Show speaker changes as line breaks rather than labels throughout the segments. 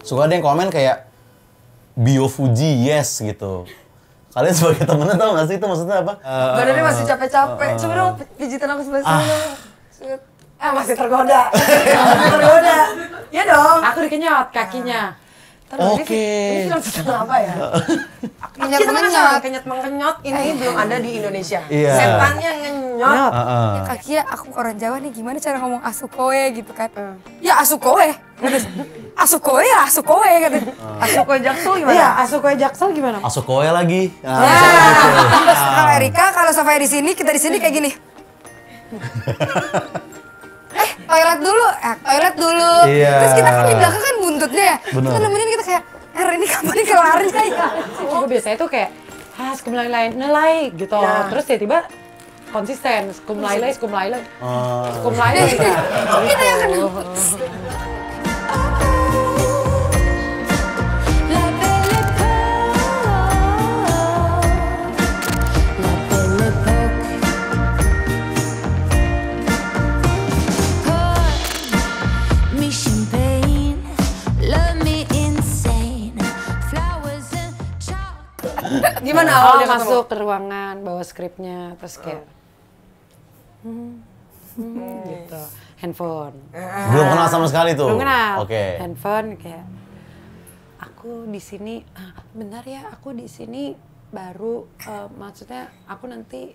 suka ada yang komen kayak bio Fuji yes gitu. Kalian sebagai temennya tau gak sih itu maksudnya apa?
Badannya masih capek-capek. Coba dong pijitin aku sebelah sini dong. Masih tergoda. Masih tergoda. Iya dong.
Aku dikenyot kakinya.
Oke.
Ini film setelah apa ya? Kita kan kenyot-mengenyot. Ini belum ada di Indonesia.
Iya.
Setannya ngenyot.
Ya kakinya aku orang Jawa nih gimana cara ngomong asukoe gitu kan. Ya asukoe. Asukoe ya asukoe gitu.
Asukoe Jaksel gimana?
Iya, Asukoe Jaksel gimana?
Asukoe lagi.
Kalau Erika, kalau Sofia di sini, kita di sini kayak gini. Toilet dulu.
Iya.
Terus kita kan di belakang kan buntutnya ya.
Bener.
Kita nemenin kita kayak, ini kapan kelarnya ya?
Gue biasanya tuh kayak, skumlailai, nelai gitu.
Ya.
Terus tiba-tiba konsisten, skumlailai. Skumlailai.
Kita yang kena.
Gimana awal dia
masuk ke ruangan, bawa skripnya, terus kayak gitu. Handphone.
Belum kenal sama sekali tuh.
Belum kenal.
Oke.
Handphone kayak aku di sini, bentar ya, aku di sini baru maksudnya aku nanti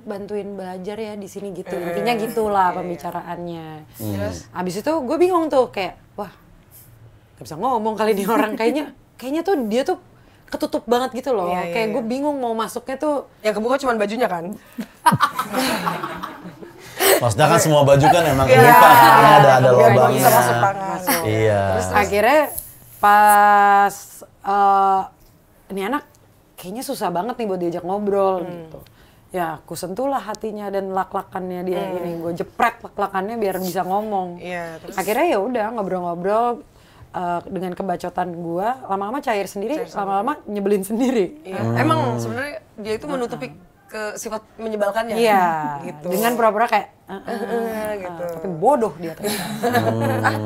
bantuin belajar ya di sini gitu. Intinya gitulah pembicaraannya. Terus abis itu gue bingung tuh kayak, wah, gak bisa ngomong kali ini orang kayaknya tuh dia tuh ketutup banget gitu loh. Kayak gue bingung mau masuknya tuh.
Yang kebuka cuma bajunya kan?
Maksudnya kan semua baju kan emang kebuka, karena ada lubangnya.
Bisa masuk tangan.
Iya.
Terus akhirnya pas ini anak kayaknya susah banget nih buat diajak ngobrol gitu. Ya aku sentuhlah hatinya dan lak-lakannya dia ini, gue jepret lak-lakannya biar bisa ngomong.
Iya, terus?
Akhirnya ya udah ngobrol-ngobrol dengan kebacotan gue, lama-lama cair sendiri, lama-lama nyebelin sendiri.
Iya. Emang sebenarnya dia itu menutupi ke sifat menyebalkannya.
Iya,
gitu.
dengan pura-pura kayak
gitu.
tapi bodoh dia ternyata.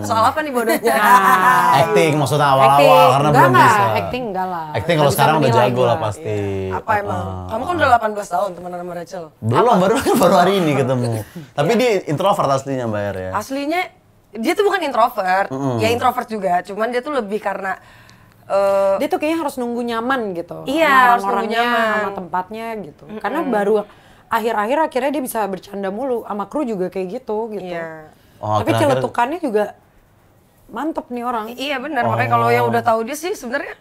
Soal apa nih bodohnya?
Acting maksudnya awal-awal karena
enggak
belum
lah,
bisa.
acting enggak lah.
Acting kalau
Nggak bisa
sekarang udah
menilai
jago
gua.
lah pasti.
Apa emang? Kamu kan udah 18 tahun temenan sama Rachel.
Belum, baru hari ini ketemu. Tapi dia introvert aslinya Mbak Er ya.
Aslinya dia tuh bukan introvert, ya introvert juga, cuman dia tuh lebih karena
Dia tuh kayaknya harus nunggu nyaman gitu.
Iya,
sama
harus nunggu
orang-orangnya,
nyaman.
sama tempatnya gitu. Karena baru akhir-akhir akhirnya dia bisa bercanda mulu, sama kru juga kayak gitu.
iya.
Oh,
Tapi
akhir-akhir-
celetukannya juga mantep nih orang.
Iya benar, makanya kalau yang udah tahu dia sih sebenarnya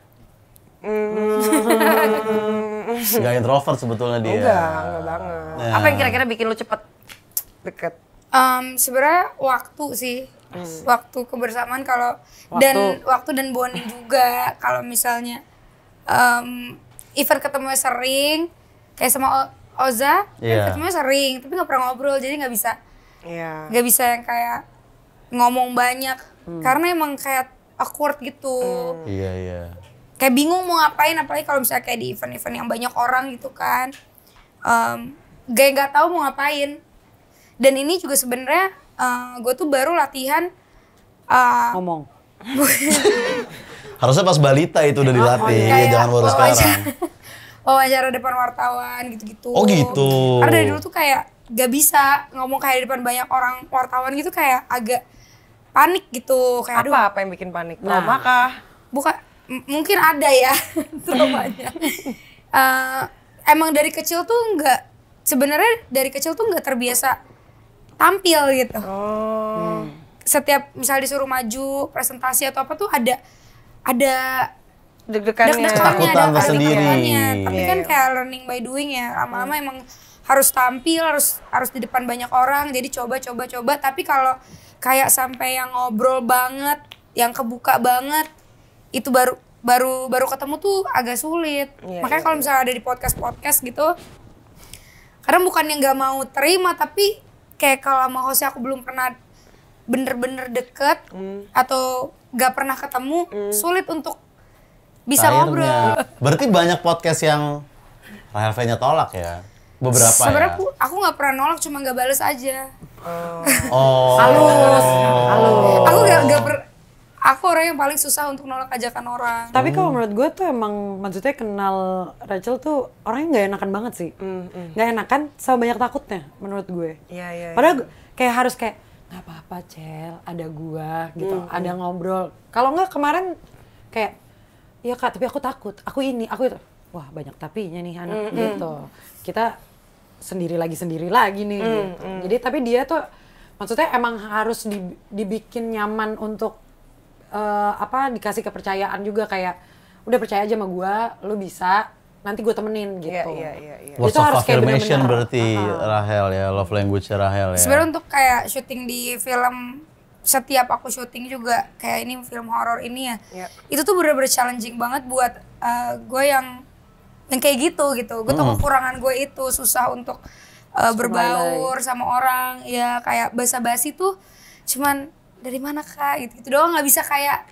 Nggak introvert sebetulnya dia.
enggak banget.
Ya.
Apa yang kira-kira bikin lu cepet deket?
Sebenarnya waktu sih. Waktu kebersamaan kalau dan waktu dan bonding juga kalau misalnya event ketemu sering kayak sama Oza,
Iya.
ketemunya sering tapi nggak pernah ngobrol jadi nggak bisa
Iya.
yang kayak ngomong banyak karena emang kayak awkward gitu.
Iya.
Kayak bingung mau ngapain apalagi kalau misalnya kayak di event-event yang banyak orang gitu kan. Nggak tahu mau ngapain. Dan ini juga sebenarnya gue tuh baru latihan
Ngomong.
Harusnya pas balita itu udah dilatih,
kayak
jangan baru sekarang.
wawancara depan wartawan gitu-gitu.
Oh gitu.
Karena dari dulu tuh kayak gak bisa ngomong kayak di depan banyak orang wartawan gitu kayak agak panik gitu kayak aduh
Apa yang bikin panik? Trauma kah?
bukan mungkin ada ya traumanya. Emang dari kecil tuh sebenarnya dari kecil tuh nggak terbiasa tampil gitu. Setiap misal disuruh maju presentasi atau apa tuh ada
Deg-degannya.
Ketakutan tersendiri.
deg-degannya. Tapi
Iya,
kan
iya.
kayak learning by doing ya. Lama-lama emang harus tampil, harus di depan banyak orang. Jadi coba. Tapi kalau kayak sampai yang ngobrol banget, yang kebuka banget, itu baru ketemu tuh agak sulit.
Iya,
Makanya kalau misalnya ada di podcast gitu, karena bukan yang nggak mau terima, tapi kayak kalau sama hostnya aku belum pernah bener-bener deket atau nggak pernah ketemu, sulit untuk bisa
Akhirnya.
ngobrol.
Berarti banyak podcast yang Rahel V-nya tolak ya? Beberapa
Sebenarnya
ya?
aku nggak pernah nolak, cuma nggak bales aja.
Oh.
Halus.
Aku aku orang yang paling susah untuk nolak ajakan orang.
Tapi kalau menurut gue tuh emang maksudnya kenal Rachel tuh orangnya nggak enakan banget sih. Nggak enakan sama banyak takutnya menurut gue.
Iya.
Padahal kayak harus kayak nggak apa-apa Cel, ada gua gitu, ada ngobrol. Kalau nggak kemarin kayak ya Kak, tapi aku takut, aku ini, aku itu. Wah banyak tapinya nih anak gitu. Kita sendiri lagi nih. Gitu. Jadi tapi dia tuh maksudnya emang harus dibikin nyaman untuk dikasih kepercayaan juga kayak udah percaya aja sama gua, lu bisa, nanti gue temenin gitu.
Iya.
Words
Itu
of
harus kayak
affirmation
bener-bener.
berarti Rahel ya, love language-nya Rahel ya.
Sebenarnya untuk kayak syuting di film, setiap aku syuting juga kayak ini film horor ini ya, itu tuh bener-bener challenging banget buat gue yang kayak gitu. Gue tuh kekurangan gue itu susah untuk berbaur sama orang, ya kayak basa-basi tuh cuman dari mana Kak gitu doang, nggak bisa kayak,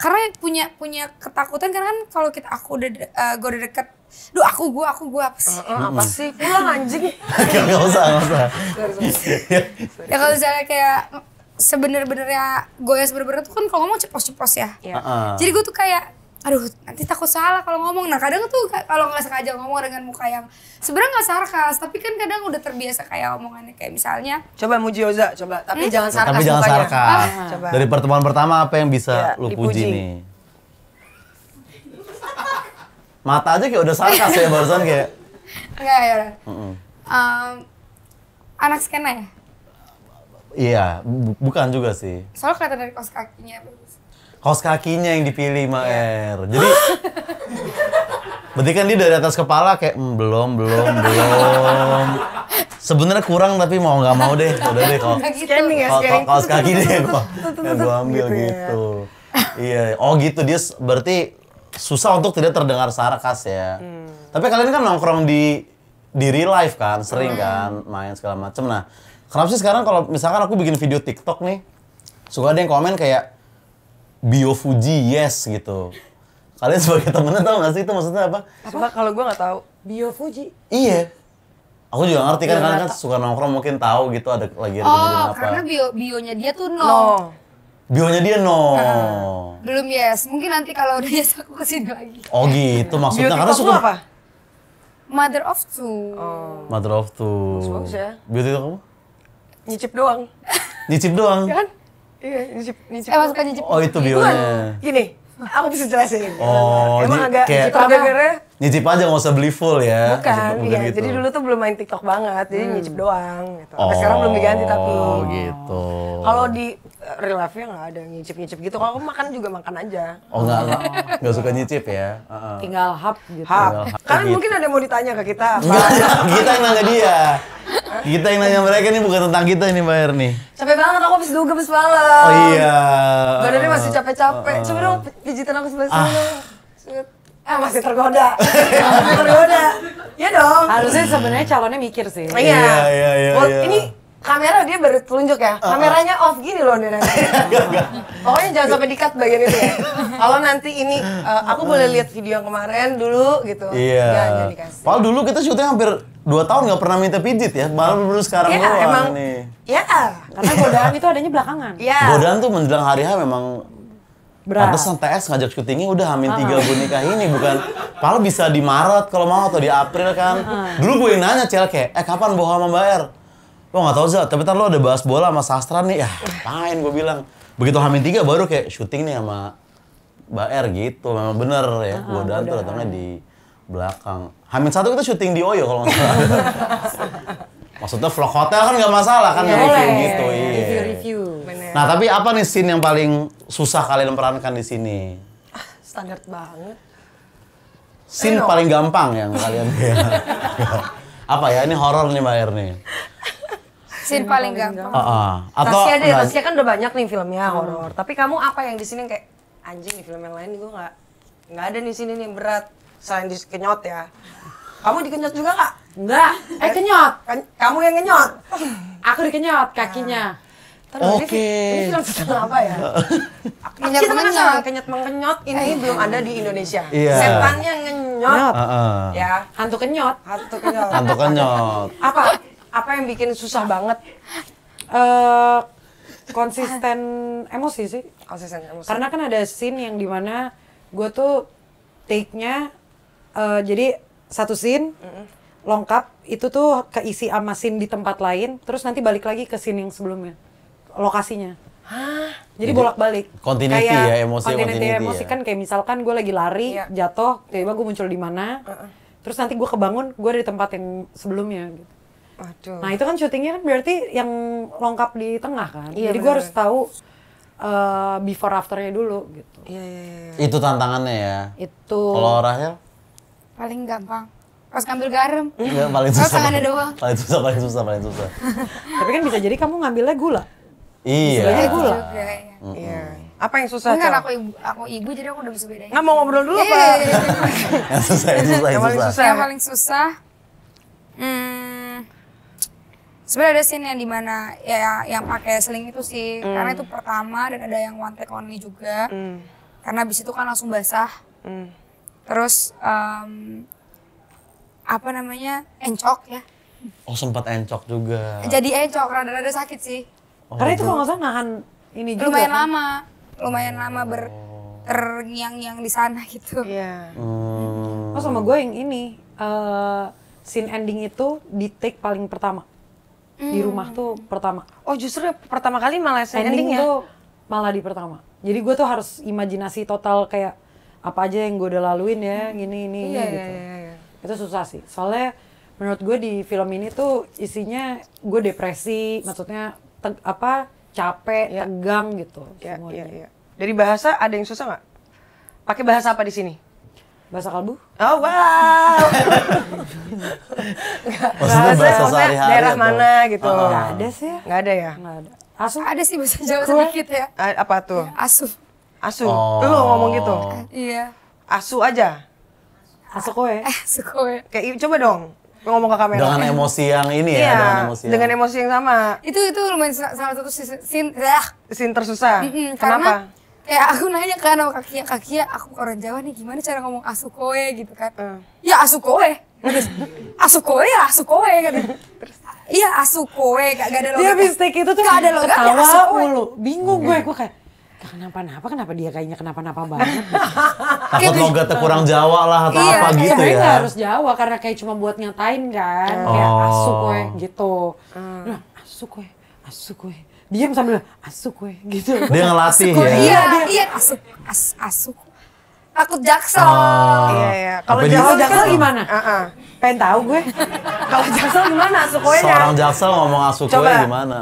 karena punya ketakutan karena kan kalau gue udah deket, duh aku gue apa sih?
Apa sih? Pulang anjing.
Nggak usah.
Ya kalau misalnya kayak sebener-benernya gue yang sebener-bener tuh kan kalau ngomong ceplos-ceplos ya. Jadi gue tuh kayak, aduh nanti takut salah kalau ngomong. Nah kadang tuh kalau nggak sengaja ngomong dengan muka yang sebenarnya nggak sarkas, tapi kan kadang udah terbiasa kayak omongannya kayak misalnya.
Coba muji Oza, coba. Tapi jangan sarkas.
Tapi jangan
mukanya.
sarkas.
Coba.
Dari pertemuan pertama apa yang bisa lu
dipuji.
puji nih? Mata aja kayak udah sarkas ya barusan kayak.
Enggak ya. Anak skena ya?
Iya, bukan juga sih.
Soalnya kelihatan dari kaos kakinya bagus.
Kaos kakinya yang dipilih Maer. Jadi berarti kan dia dari atas kepala kayak belum. Sebenarnya kurang tapi mau nggak mau deh, udah deh kalau
Scanning ya,
kaos kaki deh gua ambil gitu. Iya, oh gitu dia berarti susah untuk tidak terdengar sarkas ya. Tapi kalian kan nongkrong di real life kan, sering kan main segala macem. Nah, kenapa sih sekarang kalau misalkan aku bikin video TikTok nih, suka ada yang komen kayak bio Fuji yes gitu. Kalian sebagai temennya tahu nggak sih itu maksudnya apa?
Coba kalau gue nggak tahu.
Bio Fuji.
Iya. Aku juga ngerti kan, kalian kan suka nongkrong mungkin tahu gitu ada lagi ada kejadian apa.
Karena bionya dia tuh no.
Bionya dia no.
Belum yes. Mungkin nanti kalau udah yes aku kesini lagi.
Oh gitu maksudnya
Bio
karena
TikTok
suka
lu apa?
Mother of two.
Mother of two.
Bagus ya.
Bio TikTok kamu?
Nyicip doang.
Nyicip doang.
Kan? Iya, nyicip.
Masukkan nyicip.
Oh itu bionya.
Gini, aku bisa jelasin.
Oh,
Emang agak
kayak
gara-gara
nyicip aja nggak usah beli full ya.
bukan,
Bukan
iya.
gitu.
Jadi dulu tuh belum main TikTok banget, jadi nyicip doang gitu. Sampai sekarang belum diganti tapi.
Oh gitu.
Kalau di real life-nya nggak ada nyicip-nyicip gitu. Kalau aku makan juga makan aja.
Oh nggak suka nyicip ya?
Tinggal hap gitu.
Kan mungkin ada yang mau ditanya ke kita apa?
Enggak, kita yang nanya dia. Kita yang nanya mereka ini bukan tentang kita ini Mbak Erni.
Capek banget, aku habis dugem semalam.
Oh iya.
Badannya masih capek-capek. Coba dong pijitan aku sebelah sini. Masih tergoda. Masih tergoda. Iya dong.
Harusnya sebenarnya calonnya mikir sih.
Iya.
Iya.
Ini kamera dia baru telunjuk ya. Kameranya off gini loh dia nanti. Pokoknya jangan sampai di-cut bagian itu ya. Kalau nanti ini aku boleh lihat video yang kemarin dulu gitu.
Iya.
Jangan dikasih.
Padahal dulu kita syuting hampir 2 tahun nggak pernah minta pijit ya. Baru sekarang
Iya,
doang
emang.
nih.
Ya.
Karena godaan itu adanya belakangan.
Iya.
Godaan tuh menjelang hari H memang
Berat.
pantesan TS ngajak syutingnya udah Hamin 3 gue nikah ini bukan. Padahal bisa di Maret kalau mau atau di April kan. Dulu gue yang nanya Cel kayak, kapan bohong sama Mbak Er? Lo nggak tahu Zat, tapi ntar lo ada bahas bola sama sastra nih. Ya main gue bilang. Begitu Hamin 3 baru kayak syuting nih sama Mbak Er gitu. Memang bener ya, godaan tuh datangnya di belakang. Hamin 1 kita syuting di Oyo kalau nggak salah. Maksudnya vlog hotel kan nggak masalah kan, review gitu. Iya.
Review.
Nah tapi apa nih scene yang paling susah kalian perankan di sini?
Standar banget.
Scene paling gampang yang kalian apa ya? Ini horor nih Mbak Er nih.
Scene paling gampang.
Atau
Tasya deh,
enggak-
Tasya kan udah banyak nih filmnya horor. Tapi kamu apa yang di sini kayak anjing di film yang lain gue nggak ada di sini nih yang berat selain dikenyot ya. Kamu dikenyot juga nggak?
Enggak, kenyot.
Kamu yang ngenyot.
Aku dikenyot kakinya.
Oke.
Ini film tentang apa ya?
Kenyot
Kita
mengenyot.
penasaran, kenyot mengenyot ini belum ada di Indonesia.
Iya.
Setannya ngenyot. Ya,
Hantu kenyot.
hantu kenyot.
Hantu kenyot.
Apa yang bikin susah banget?
konsisten emosi sih.
Konsisten emosi.
Karena kan ada scene yang dimana gue tuh take-nya jadi satu scene lengkap itu tuh keisi sama scene di tempat lain, terus nanti balik lagi ke scene yang sebelumnya, lokasinya. Jadi bolak-balik.
Continuity
Kayak
ya, emosi
emosi
ya.
kan kayak misalkan gue lagi lari,
Iya.
jatuh, tiba-tiba gue muncul di mana, terus nanti gue kebangun, gue ada di tempat yang sebelumnya gitu.
Waduh.
Nah itu kan syutingnya kan berarti yang lengkap di tengah kan.
Iya,
Jadi gue
bener.
harus tahu before afternya dulu gitu.
Iya.
Itu tantangannya ya.
Itu.
Kalau Rahel?
Paling gampang. Pas ngambil garam.
Enggak, paling
Terus
susah.
tangannya doang.
Paling susah.
Tapi kan bisa jadi kamu ngambilnya gula.
Iya.
Istilahnya gula.
Juga, ya.
Iya. Apa yang susah,
Enggak,
Cel?
aku ibu jadi aku udah bisa bedain.
Nggak mau ngobrol dulu
Iya,
apa?
iya, iya.
Yang susah.
Yang paling susah.
Yang paling susah, sebenarnya ada scene yang dimana ya yang pakai seling itu sih, karena itu pertama dan ada yang one take only juga, karena abis itu kan langsung basah, terus apa namanya encok ya,
Oh, sempat encok juga.
jadi encok rada-rada sakit sih,
Oh,
Karena itu kalau nggak salah nahan ini juga.
lumayan
kan?
lama terngiang-ngiang di sana gitu.
Iya.
Oh sama gue yang ini scene ending itu di take paling pertama di rumah tuh pertama.
Oh justru pertama kali malah scene
Ending
endingnya.
tuh malah di pertama. Jadi gue tuh harus imajinasi total kayak apa aja yang gue udah laluin ya gini
Iya,
gitu.
iya.
Itu susah sih. Soalnya menurut gue di film ini tuh isinya gue depresi, maksudnya capek,
Iya.
tegang gitu
Iya,
semuanya.
iya. Dari bahasa ada yang susah nggak? Pakai bahasa apa di sini?
Bahasa kalbu?
Oh wow.
Maksudnya bahasa sehari-hari
daerah
atau?
mana gitu?
Nggak ada sih ya.
Nggak ada ya?
Nggak ada. Asu
Ada sih bahasa Jawa sedikit ya.
Apa tuh?
Asuh.
Asu.
Oh.
Lu ngomong gitu.
Iya.
Asu aja.
Asu kowe.
Sukoe.
Kayak coba dong ngomong ke kamera.
Dengan emosi yang ini ya,
Iya,
dengan emosi.
emosi yang sama.
Itu lumayan salah satu scene
Scene tersusah.
karena
Kenapa?
kayak aku nanya kan sama kakia aku orang Jawa nih gimana cara ngomong asukoe gitu kan.
Hmm.
Ya asukoe. Asukoe ya asukoe kan. Iya asukoe gak ada logat.
Dia habis take itu tuh
Gak ada logatnya,
ketawa
asukoe.
mulu. Bingung gue kayak kenapa dia kayaknya kenapa-napa banget.
Takut logatnya kurang Jawa lah atau
Iya,
apa gitu
Sebenarnya
ya.
nggak harus Jawa karena kayak cuma buat nyatain kan, kayak
Oh.
asu kowe gitu. Nah, asu kowe. Diam sambil asu kowe gitu.
Dia ngelatih
Asukoe,
ya.
Iya asuk. Takut jaksel.
Iya, iya.
Apa dia-
Kalau
Jaksel
Jaksel
kan-
gimana? Pengen tahu gue.
Kalau Jaksel gimana asukoenya?
Seorang jaksel ngomong asu kowe
Coba.
gimana?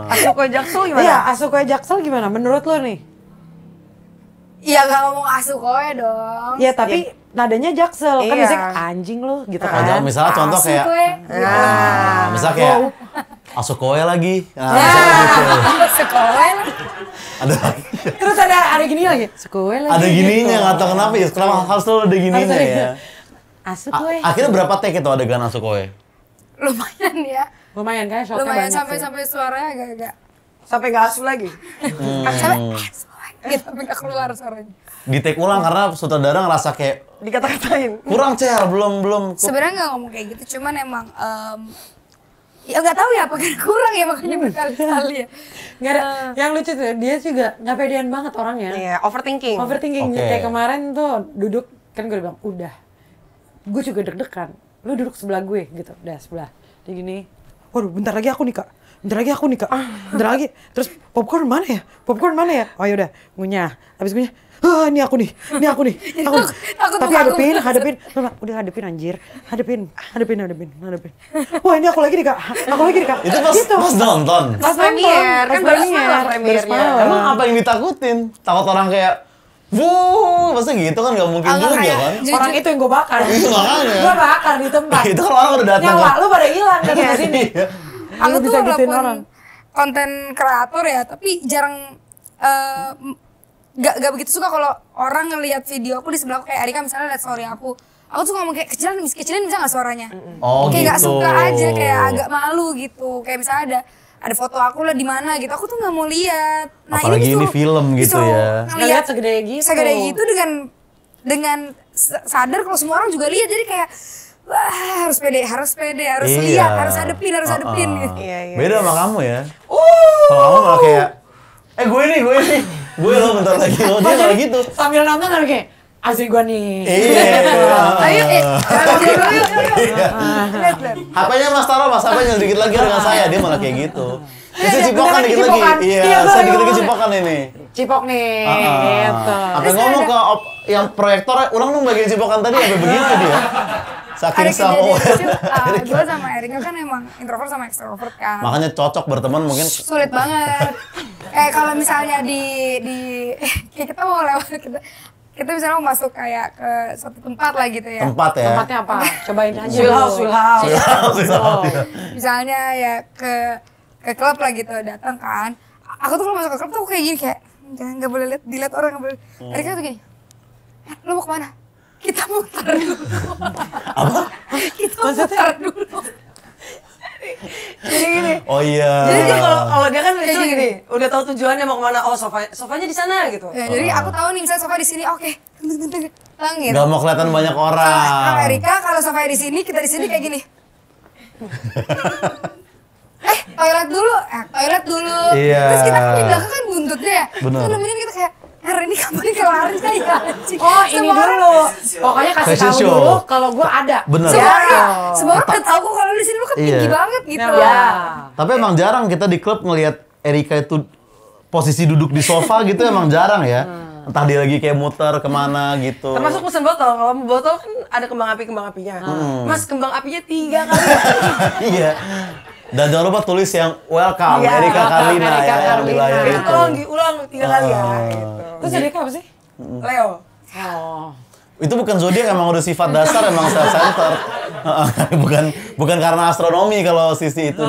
Asukoe Jaksel gimana?
Iya, asu kowe Jaksel gimana menurut lo nih?
Iya gak ngomong asukoe dong.
Ya tapi nadanya Jaksel kan
Iya.
biasanya anjing lo gitu
Oh,
kan.
misalnya contoh kayak,
Asukoe.
nah, misalnya kayak asu kowe lagi. Nah,
Ya.
misalnya gitu.
Asukoe.
Ada
Terus ada gini lagi. Sekowe lagi.
ada gininya
gitu.
nggak tahu kenapa ya. Kenapa harus selalu ada gininya
Harus ada
ya?
Asu kowe.
Akhirnya berapa take itu adegan asu kowe?
Lumayan ya.
Lumayan kan shotnya
Lumayan
banyak
sampai
sih.
sampai suaranya agak-agak.
Sampai nggak asu lagi.
Sampai gitu sampai gak keluar suaranya.
Di take ulang karena sutradara ngerasa kayak
Dikata-katain.
kurang Cel, belum.
Sebenarnya nggak ngomong kayak gitu, cuman emang ya nggak tahu ya apa kurang ya makanya berkali-kali ya.
Nggak ada. Yang lucu tuh dia juga nggak pedean banget orangnya.
Iya, overthinking.
Overthinking.
Oke.
Kayak kemarin tuh duduk kan gue bilang udah. Gue juga deg-degan. Lu duduk sebelah gue gitu. Udah sebelah. Dia gini. Waduh, bentar lagi aku nih kak. Bentar lagi. Terus popcorn mana ya? Oh yaudah, ngunyah. Habis ngunyah. Ini aku nih. Aku nih.
Takut
Tapi
muka aku.
hadepin. Udah hadepin anjir. Hadepin. Wah ini aku lagi nih kak.
Itu pas nonton.
Pas premier, kan baru semalam premiernya.
Emang apa yang ditakutin? Takut orang kayak, wuh, masa gitu kan nggak mungkin
Agak
juga
kayak
kan?
Orang itu yang gue bakar.
Itu makanya.
Gue bakar di tempat.
Itu kalau orang udah datang
Nyawa
kan?
lu pada hilang datang ke sini.
Iya.
Aku
Lu
tuh
bisa gituin
walaupun
orang.
konten kreator ya, tapi jarang gak begitu suka kalau orang ngelihat video aku di sebelah aku, kayak Arika misalnya lihat story aku tuh ngomong kayak kecilin bisa nggak suaranya?
Oh,
Kayak gak
gitu.
suka aja, kayak agak malu gitu. Kayak misalnya ada foto aku lah di mana gitu, aku tuh nggak mau lihat. Nah,
Apalagi ini
disuruh-
film gitu
disuruh
ya.
ngeliat
Ngeliat segede gitu.
Segede gitu dengan sadar kalau semua orang juga lihat, jadi kayak wah harus pede, harus
Iya.
lihat, harus hadepin gitu.
Iya, iya.
Beda sama kamu ya. Kalau kamu malah kayak gue nih. Gue lo bentar lagi lo dia kayak gitu.
Sambil nonton kan kayak asik gua nih.
Iya.
Ayo, yuk. Lihat.
HP-nya Mas taruh Mas, HP-nya sedikit lagi dengan saya, dia malah kayak gitu. Isi cipokan
beneran
dikit
cipokan.
lagi. Iya,
Iya,
saya
bener.
dikit-dikit cipokan ini.
Cipok nih, gitu.
Sampai ngomong ke yang proyektor, ulang dong bagian cipokan tadi sampai begitu dia. Saking
Ada
sama.
kejadian lucu, gue sama Erika kan emang introvert sama extrovert kan.
Makanya cocok berteman mungkin.
Sulit banget. Kalau misalnya kayak kita mau lewat kita misalnya mau masuk kayak ke suatu tempat lah gitu ya.
Tempat ya.
Tempatnya apa? Cobain aja.
Chill house.
Misalnya ya ke klub lah gitu datang kan. Aku tuh kalau masuk ke klub tuh kayak gini kayak jangan nggak boleh dilihat orang, nggak boleh. Erika tuh gini, lo mau kemana? Kita muter dulu.
Apa?
Kita muter dulu.
Jadi gini.
Oh iya.
Jadi dia kalau dia kan itu gini, udah tahu tujuannya mau kemana. Oh, sofanya di sana gitu.
Ya, jadi aku tahu nih misalnya sofa di sini, oke. Teng gitu.
Gak mau kelihatan banyak orang.
Kalau Erika kalau sofanya di sini, kita di sini kayak gini. Toilet dulu.
Iya.
Terus kita kan di belakang kan buntutnya ya.
Bener.
Terus nemenin kita kayak, ini kapan kelarnya ya anjing.
Oh, ini
Semua orang-
dulu. Pokoknya kasih
Fashion
tahu
show.
dulu kalau gua ada.
Bener.
Semua orang udah tahu kok kalau di sini lu kan tinggi
Iya.
banget gitu.
Ya.
Tapi emang jarang kita di klub ngelihat Erika itu posisi duduk di sofa gitu emang jarang ya. Entah dia lagi kayak muter kemana gitu.
Termasuk pesen botol. Kalau botol kan ada kembang apinya. Mas, kembang apinya 3 kali.
Iya. Dan jangan lupa tulis yang welcome
Iya,
Erika Karlina
Erika
ya yang di
Karlina.
layar
Itu
itu.
tolong diulang 3 kali ya. Gitu.
Terus Erika apa sih?
Leo.
Oh.
Itu bukan zodiak, emang udah sifat dasar, emang self center. bukan karena astronomi kalau sisi itu.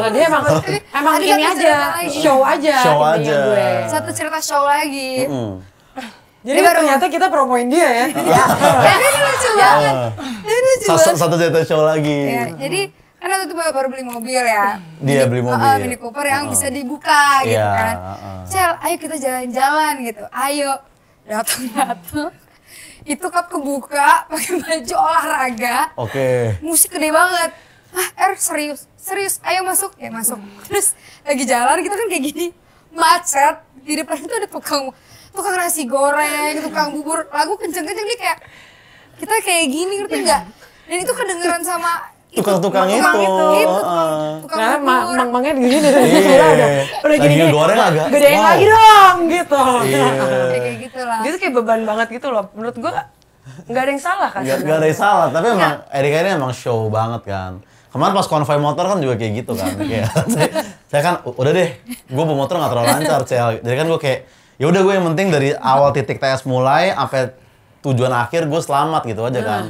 Dia emang
Ada
ini
satu
aja,
cerita lagi.
show aja.
Show
intinya
aja.
gue.
Satu cerita show lagi.
Jadi ternyata kita promoin dia ya.
Ya, ini lucu banget. Ini lucu banget.
Satu cerita show lagi.
Ya, jadi kan waktu itu baru beli mobil ya.
Dia beli mobil.
Mini Cooper yang bisa dibuka gitu
Iya,
kan. Cel, ayo kita jalan-jalan gitu. Ayo. Datang. Itu cup kebuka pakai baju olahraga.
Oke.
Musik gede banget. Serius. Ayo masuk. Ya masuk. Terus lagi jalan kita kan kayak gini. Macet. Di depan itu ada tukang nasi goreng, tukang bubur. Lagu kenceng-kenceng dia kayak kita kayak gini ngerti nggak? Dan itu kedengeran sama
Tukang-tukang itu.
tukang
Karena
bubur.
mang-mangnya gini
Iya.
udah
Lagi
gini nih.
goreng agak.
Gedein
wow.
lagi dong gitu.
Iya.
Kayak gitu lah.
Dia tuh kayak beban banget gitu loh. Menurut gua nggak ada yang salah kan.
Gak ada yang salah, tapi emang Erika ini emang show banget kan. Kemarin pas konvoy motor kan juga kayak gitu kan. Kayak, saya kan udah deh, gue bawa motor nggak terlalu lancar, Cel. Jadi kan gue kayak, ya udah gue yang penting dari awal titik TS mulai sampai tujuan akhir gue selamat gitu aja kan.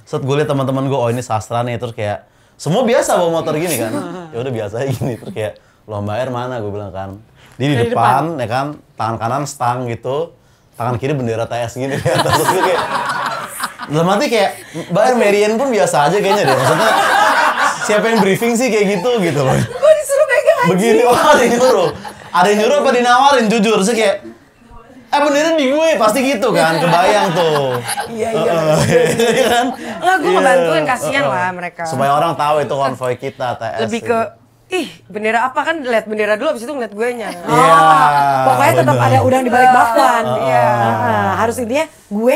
Set gue liat teman-teman gue, oh ini sastra nih, terus kayak semua biasa bawa motor gini kan. Ya udah biasa gini, terus kayak lomba air mana gue bilang kan. Dia di depan, ya kan, tangan kanan stang gitu, tangan kiri bendera TS gini ya. Terus gue kayak dalam hati kayak Mbak Marian pun biasa aja kayaknya deh. Maksudnya siapa yang briefing sih kayak gitu loh.
Gua disuruh pegang aja.
Begini, ada yang nyuruh. Ada yang nyuruh apa dinawarin jujur. Terus kayak bendera di gue, pasti gitu kan, kebayang tuh.
Iya.
Iya kan?
Enggak, gua ngebantuin, kasihan lah mereka.
Supaya orang tahu itu konvoy kita, TS.
Lebih ke bendera apa kan, lihat bendera dulu abis itu ngeliat gue nya.
Iya.
Pokoknya tetap
bener.
ada udang di balik bakwan.
Iya.
Harus intinya gue.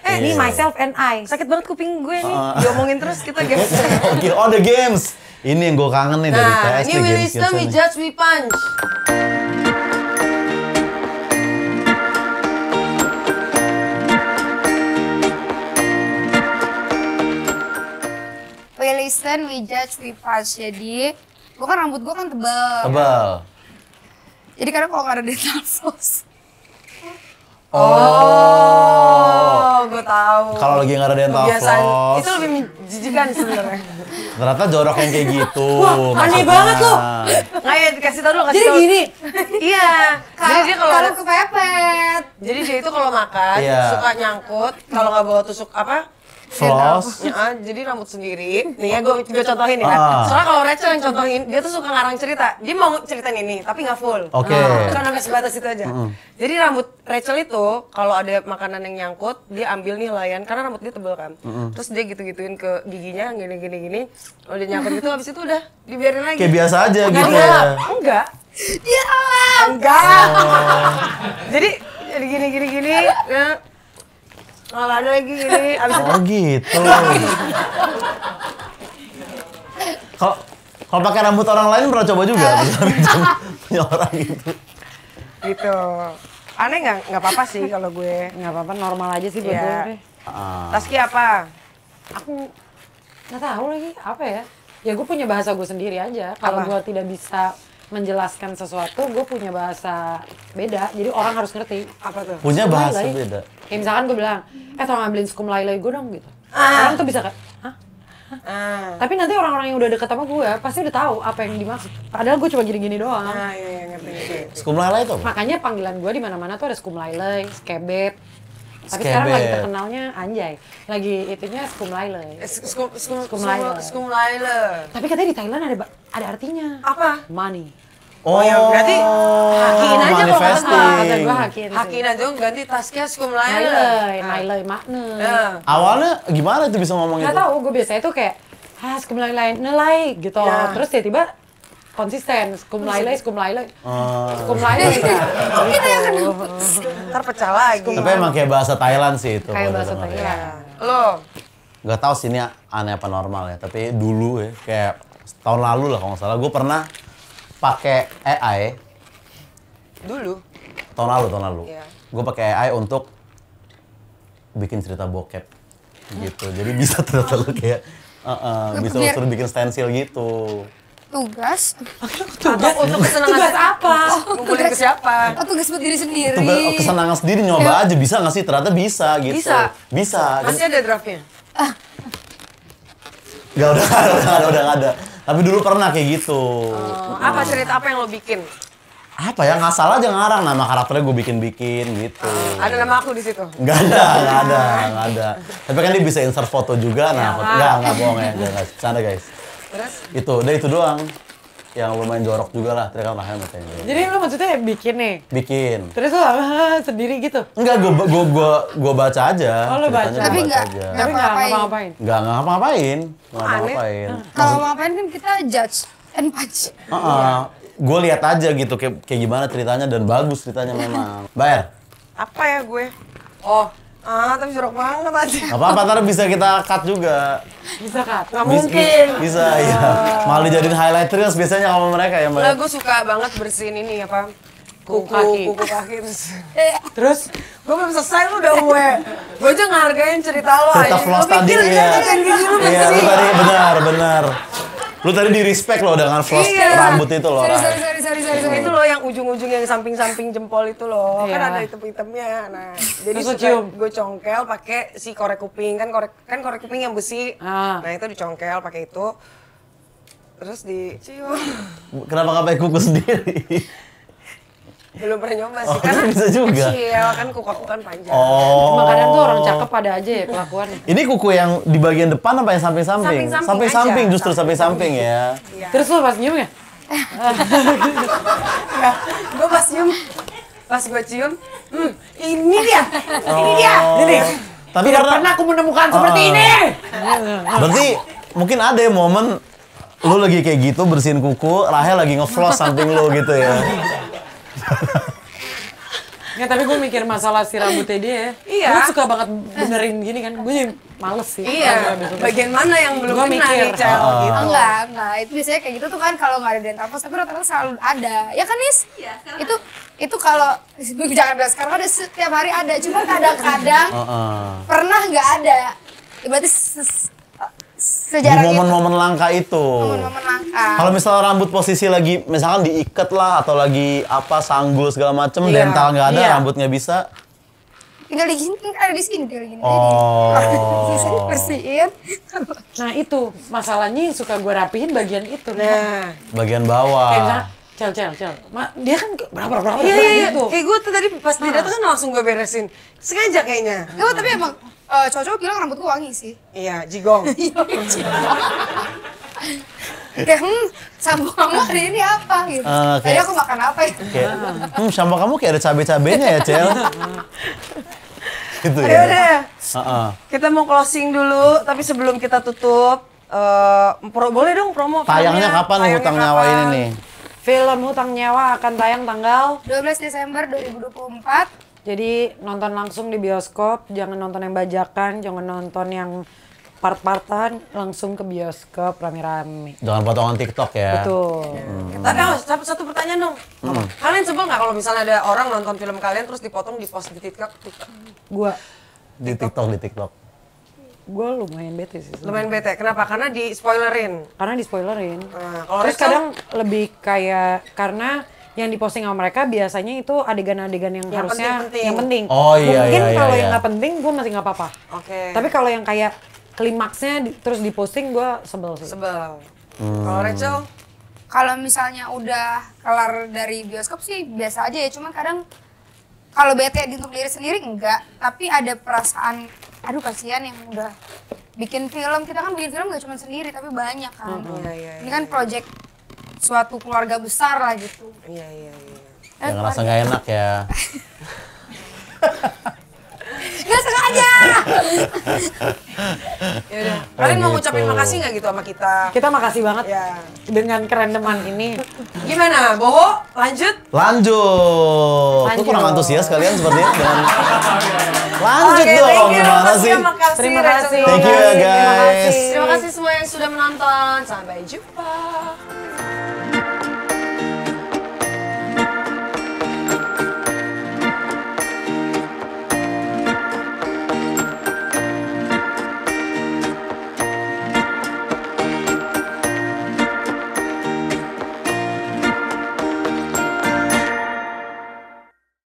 Ini myself and I.
Sakit banget kuping gue nih, diomongin terus kita games.
Oke, oh the games. Ini yang gue kangen nih dari
Nah,
TS
ini
nih,
we
games-gamesnya
wisdom, we
nih.
judge, we punch.
We listen, we judge, we punch. Jadi, gua kan rambut gua kan tebal.
Tebal.
Jadi kadang kalau nggak ada dental floss,
Oh, gue tahu.
Kalau lagi nggak ada dental
Kebiasaan
floss.
itu lebih menjijikan sebenarnya.
Ternyata jorok yang kayak gitu.
Wah, aneh
maksudnya.
banget loh.
Nggak ya, dikasih tau dulu, kasih
Jadi
tau.
gini,
Iya. Jadi dia kalau
kalau kepepet.
jadi dia itu kalau makan
Iya.
suka nyangkut, kalau nggak bawa tusuk apa?
Floss.
Jadi rambut sendiri. Nih ya, gue contohin ya.
Ah.
Soalnya kalau Rachel yang contohin, dia tuh suka ngarang cerita. Dia mau ceritain ini, tapi nggak full.
Oke.
Bukan sampai sebatas itu aja. Jadi rambut Rachel itu, kalau ada makanan yang nyangkut, dia ambil nih layan, karena rambut dia tebal kan. Terus dia gitu-gituin ke giginya, gini-gini. Udah nyangkut gitu, habis itu udah dibiarin lagi.
Kayak biasa aja
Nggak
gitu
dielap.
ya.
Enggak.
Dia elap.
Enggak. Jadi gini. Ya. Kalau ada lagi gini. Abis
Oh gitu. Kalau pakai rambut orang lain pernah coba juga punya orang gitu.
gitu. Aneh nggak apa-apa sih kalau gue.
Nggak apa-apa, normal aja sih buat gue
Iya.
deh.
Taski apa?
Aku nggak tahu lagi apa ya. Ya gue punya bahasa gue sendiri aja. Kalau
Apa?
gue tidak bisa menjelaskan sesuatu, gue punya bahasa beda. Jadi orang harus ngerti.
Apa tuh?
Punya
Skum
bahasa
lailai.
beda.
Kayak misalkan gue bilang, tolong ambilin skum lailai gue dong gitu. Orang tuh bisa kayak, hah? Tapi nanti orang-orang yang udah deket sama gue pasti udah tahu apa yang dimaksud. Padahal gue cuma gini-gini doang.
Iya, ngerti.
Skum lailai itu apa?
Makanya panggilan gue di mana-mana tuh ada skum lailai, skebet. Tapi
Skebet.
sekarang lagi terkenalnya anjay. Lagi itunya skum lailai.
Skum
lailai.
lailai.
Tapi katanya di Thailand ada artinya.
Apa?
Money.
Oh ya berarti hakiin aja kok
manifesting.
Kata gue hakiin sih.
Hakiin aja ganti tasnya skum
Lailai,
lailai.
lailai makna.
Nah.
Awalnya gimana itu bisa ngomong
Nggak
itu?
tahu, gue biasanya tuh kayak skum lailai, nelai gitu.
Ya.
Terus tiba-tiba konsisten, skum lailai. Skum lailai gitu.
Ntar pecah lagi.
Tapi emang kayak bahasa Thailand sih itu.
Kayak
kalau
bahasa
denger.
Thailand.
Lo
Gak tahu sih ini aneh apa normal ya. Tapi dulu ya, kayak tahun lalu lah kalau nggak salah, gue pernah pakai AI.
dulu.
Tahun lalu.
Iya.
Gue pakai AI untuk bikin cerita bokep gitu. Jadi bisa ternyata lu kayak bisa lu suruh bikin stensil gitu.
Tugas.
Atau untuk kesenangan
Tugas apa?
ngumpulin ke siapa?
Oh, tugas buat diri sendiri.
Itu kesenangan sendiri nyoba aja bisa nggak sih? Ternyata bisa gitu.
Bisa?
Bisa.
Masih ada draftnya?
Udah nggak ada. Tapi dulu pernah kayak gitu.
Apa cerita apa yang lo bikin?
Apa ya, ngasal aja ngarang nama karakternya gue bikin gitu.
Ada nama aku di situ.
Nggak ada. Tapi kan dia bisa insert foto juga, nah nggak bohong ya, nggak sana guys.
Terus?
Itu doang. Yang lumayan jorok juga lah, tadi kan rahim katanya.
Jadi lu maksudnya bikin nih?
Bikin.
Terus lu sendiri gitu?
Enggak, gua baca aja.
Oh, lu baca.
Ceritanya
Tapi
gua baca
nggak-
aja.
Tapi nggak ngapa-ngapain?
Nggak ngapa-ngapain.
Aneh.
Kalau ngapain kan kita judge and punch.
Gue lihat aja gitu kayak gimana ceritanya dan bagus ceritanya memang. Bayar.
Apa ya gue? Oh, tapi jorok banget aja.
Gak apa-apa, ntar bisa kita cut juga.
Bisa kan?
Nggak mungkin.
Bisa, ya. Malah dijadiin highlight reels biasanya sama mereka ya, Mbak.
Lah gue suka banget bersihin ini apa?
Kuku kaki.
Kuku kaki terus.
Terus
Gue belum selesai lu udah gue aja ngehargain cerita lo
Cerita
aja.
floss
Lo
tadi
pikir
ya.
kan kayak gini lu
Iya, lu
bersih.
tadi benar. Lu tadi di respect lo dengan floss
Iya.
rambut itu loh.
Sorry.
Itu loh yang ujung-ujung yang samping-samping jempol itu loh. Kan
Iya.
ada hitam-hitamnya. Nah, jadi
Terus lu cium?
gue congkel pakai si korek kuping kan korek kuping yang besi.
Ah.
Nah, itu dicongkel pakai itu. Terus dicium.
Kenapa nggak pakai kuku sendiri?
Belum pernah nyoba
Oh,
sih karena
bisa juga.
kecil kan kuku aku kan panjang.
Oh.
kadang tuh orang cakep pada aja ya kelakuannya.
Ini kuku yang di bagian depan apa yang samping-samping?
Samping-samping
Samping-samping,
aja.
justru samping-samping ya.
Terus lu pas nyium ya?
Ya, gue pas gue cium, ini dia.
Ini. Tapi
Tidak
karena
pernah aku menemukan seperti ini.
berarti mungkin ada ya momen lu lagi kayak gitu bersihin kuku, Rahel lagi ngefloss samping lu gitu ya.
Nggak, tapi gue mikir masalah si rambutnya dia ya.
Iya.
Gue suka banget benerin gini kan. Gue jadi males sih.
Iya, bagian mana yang belum
Gua
kena
mikir.
nih, Cel, gitu.
Enggak. Itu biasanya kayak gitu tuh kan kalau nggak ada dental floss, tapi rata-rata selalu ada. Ya kan, Nis? Iya. Itu kalau jangan bilang sekarang ada setiap hari ada, cuma kadang-kadang pernah nggak ada. Berarti
Di
sejarah
momen-momen langka itu.
momen-momen langka.
Kalau misalnya rambut posisi lagi, misalkan diikat lah atau lagi apa sanggul segala macem,
Iya.
dental nggak ada,
Iya.
rambut nggak bisa.
Tinggal di sini, ada di sini, tinggal gini.
Oh.
Bersihin.
Nah itu masalahnya suka gue rapihin bagian itu.
Nah,
Bagian bawah.
Kayak misalnya, Cel. Dia kan berapa
iya.
gitu.
Kayak gue tuh tadi pas dia datang kan langsung gue beresin. Sengaja kayaknya.
Oh, tapi emang cowok-cowok bilang rambutku wangi sih.
Iya, jigong.
Kayak, sampo kamu hari ini apa gitu. Tadi
kayak-
aku makan apa ya?
Kayak, shampoo kamu kayak ada cabai-cabainya ya, Cel. Gitu
Ayo
ya.
deh.
Heeh.
Kita mau closing dulu, tapi sebelum kita tutup, boleh dong promo filmnya.
Tayangnya kapan nih
Tayangnya
hutang nyawa
kapan?
ini nih?
Film Hutang Nyawa akan tayang tanggal
12 Desember 2024.
jadi nonton langsung di bioskop, jangan nonton yang bajakan, jangan nonton yang part-partan, langsung ke bioskop rame-rame.
Jangan potongan TikTok ya.
Betul.
Tapi satu pertanyaan dong. Kalian sebel nggak kalau misalnya ada orang nonton film kalian terus dipotong di post di TikTok?
Gua
Di TikTok.
lumayan bete sih.
Lumayan bete. Kenapa? Karena di spoilerin.
Karena di spoilerin.
Kalau
Terus
Rachel?
kadang lebih kayak karena yang diposting sama mereka biasanya itu adegan-adegan yang harusnya
penting-penting.
yang penting.
Oh, iya,
Mungkin
iya,
kalau
iya.
yang nggak penting gue masih nggak apa-apa.
Oke.
Tapi kalau yang kayak klimaksnya terus diposting gue sebel sih.
Sebel. Kalau Rachel?
Kalau misalnya udah kelar dari bioskop sih biasa aja ya, cuma kadang kalau bete untuk diri sendiri enggak, tapi ada perasaan aduh kasihan yang udah bikin film. Kita kan bikin film gak cuma sendiri tapi banyak kan.
Iya.
Ini kan project suatu keluarga besar lah gitu.
Iya.
Jangan rasa nggak enak ya.
Gak sengaja.
Ya udah. Kalian mau
gitu.
ngucapin makasih nggak gitu sama kita?
Kita makasih banget
Ya.
dengan kerendeman ini.
Gimana? Boho? Lanjut?
Lanjut. Lu kurang antusias kalian sepertinya dengan lanjut
Oke,
dong.
thank you.
Gimana sih?
Terima kasih.
Terima
Rachel.
kasih.
Thank you ya
Terima
guys.
kasih.
Terima kasih semua yang sudah menonton. Sampai jumpa.